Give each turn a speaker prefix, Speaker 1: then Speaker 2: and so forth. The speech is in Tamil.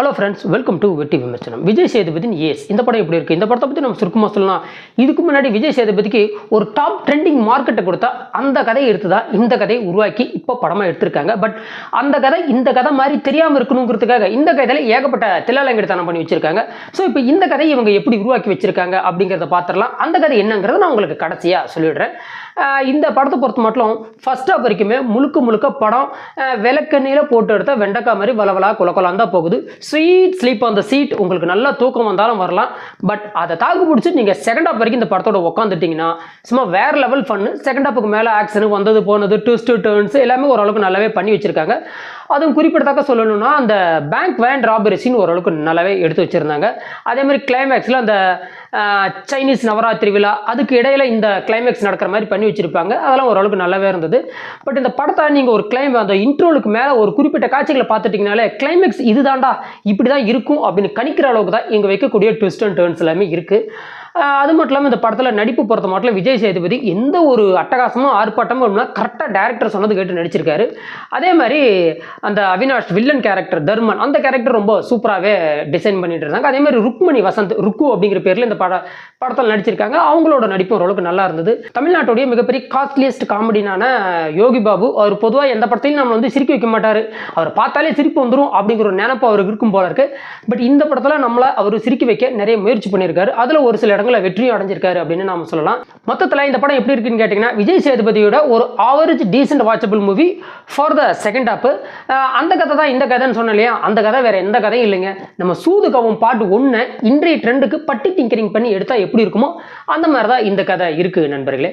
Speaker 1: ஹலோ ஃப்ரெண்ட்ஸ், வெல்கம் டு வெட்டி விமர்சனம். விஜய் சேதுபதியின் ஏஸ் இந்த படம் எப்படி இருக்குது? இந்த படத்தை பற்றி நம்ம சுருக்கமாக சொல்லலாம். இதுக்கு முன்னாடி விஜய் சேதுபதிக்கு ஒரு டாப் ட்ரெண்டிங் மார்க்கெட்டை கொடுத்தா அந்த கதையை எடுத்துதா இந்த கதையை உருவாக்கி இப்போ படமாக எடுத்திருக்காங்க. பட் அந்த கதை இந்த கதை மாதிரி தெரியாமல் இருக்கணுங்கிறதுக்காக இந்த கதையில் ஏகப்பட்ட தில்லாலங்கடித்தனம் பண்ணி வச்சிருக்காங்க. ஸோ இப்போ இந்த கதையை இவங்க எப்படி உருவாக்கி வச்சிருக்காங்க அப்படிங்கிறத பார்த்துடலாம். அந்த கதை என்னங்கிறத நான் உங்களுக்கு கடைசியாக சொல்லிடுறேன். இந்த படத்தை பொறுத்த மட்டும் ஃபர்ஸ்ட் ஹாஃப் வரைக்குமே முழுக்க படம் விளக்கண்ணியில் போட்டு எடுத்த வெண்டைக்காய் மாதிரி வளவலா குலக்கொலாம் தான் போகுது. Sweet sleep on the seat, உங்களுக்கு நல்ல தூக்கம் வந்தாலும் வரலாம். பட் அதை தாக்கு பிடிச்சி நீங்கள் செகண்ட் ஹாஃப் வரைக்கும் இந்த படத்தோட உட்காந்துட்டிங்கன்னா சும்மா வேற லெவல் ஃபன்னு. செகண்ட் ஹாஃபுக்கு மேலே ஆக்ஷனு வந்தது போனது ட்விஸ்ட் டர்ன்ஸ் எல்லாமே ஓரளவுக்கு நல்லாவே பண்ணி வச்சிருக்காங்க. அதுவும் குறிப்பிடத்தக்க சொல்லணும்னா அந்த பேங்க் வேன் ராபரி சீன் ஓரளவுக்கு நல்லாவே எடுத்து வச்சிருந்தாங்க. அதே மாதிரி கிளைமேக்ஸில் அந்த சைனீஸ் நவராத்திரி விழா அதுக்கு இடையில இந்த கிளைமேக்ஸ் நடக்கிற மாதிரி பண்ணி வச்சிருப்பாங்க. அதெல்லாம் ஓரளவுக்கு நல்லாவே இருந்தது. பட் இந்த படத்தை நீங்கள் ஒரு அந்த இன்ட்ரோலுக்கு மேலே ஒரு குறிப்பிட்ட காட்சிகளை பார்த்துட்டிங்கனாலே கிளைமேக்ஸ் இதுதான்டா இப்படி தான் இருக்கும் அப்படின்னு கணிக்கிற அளவுக்கு தான் இங்கே வைக்கக்கூடிய ட்விஸ்ட் அண்ட் டர்ன்ஸ் எல்லாமே இருக்குது. அது மட்டும் இல்லாமல் இந்த படத்தில் நடிப்பு பொறுத்த மட்டும் விஜய் சேதுபதி எந்த ஒரு அட்டகாசமும் ஆர்ப்பாட்டமும் அப்படின்னா கரெக்டாக டேரக்டர் சொன்னது கேட்டு நடிச்சிருக்காரு. அதே மாதிரி அந்த அவினாஷ் வில்லன் கேரக்டர் தர்மன் அந்த கேரக்டர் ரொம்ப சூப்பராகவே டிசைன் பண்ணிட்டு இருந்தாங்க. அதே மாதிரி ருக்மணி வசந்த் ருக்கு அப்படிங்கிற பேரில் இந்த படத்தில் நடிச்சிருக்காங்க. அவங்களோட நடிப்பு ஓரளவுக்கு நல்லா இருந்தது. தமிழ்நாட்டுடைய மிகப்பெரிய காஸ்ட்லியஸ்ட் காமெடினான யோகி பாபு, அவர் பொதுவாக எந்த படத்தையும் நம்ம சிரிக்க வைக்க மாட்டார். அவர் பார்த்தாலே சிரிப்பு வந்துடும் அப்படிங்கிற ஒரு நினைப்பு அவருக்கு இருக்கும் போல இருக்கு. பட் இந்த படத்தில் நம்மளை அவர் சிரிக்க வைக்க நிறைய முயற்சி பண்ணியிருக்காரு. அதில் ஒரு சில இடங்களில் வெற்றியும் அடைஞ்சிருக்காரு அப்படின்னு நாம சொல்லலாம். மொத்தத்தில் இந்த படம் எப்படி இருக்குன்னு கேட்டிங்கன்னா விஜய் சேதுபதியோட ஒரு average decent watchable movie for the second half. அந்த கதை தான் இந்த கதைன்னு சொன்னேன் இல்லையா, அந்த கதை வேற எந்த கதையும் இல்லைங்க. நம்ம சூதுகவும் பாட்டு 1 இன்றைய ட்ரெண்டுக்கு பட்டி டிங்கரிங் பண்ணி எடுத்தா எப்படி இருக்குமோ அந்த மாதிரி தான் இந்த கதை இருக்கு நண்பர்களே.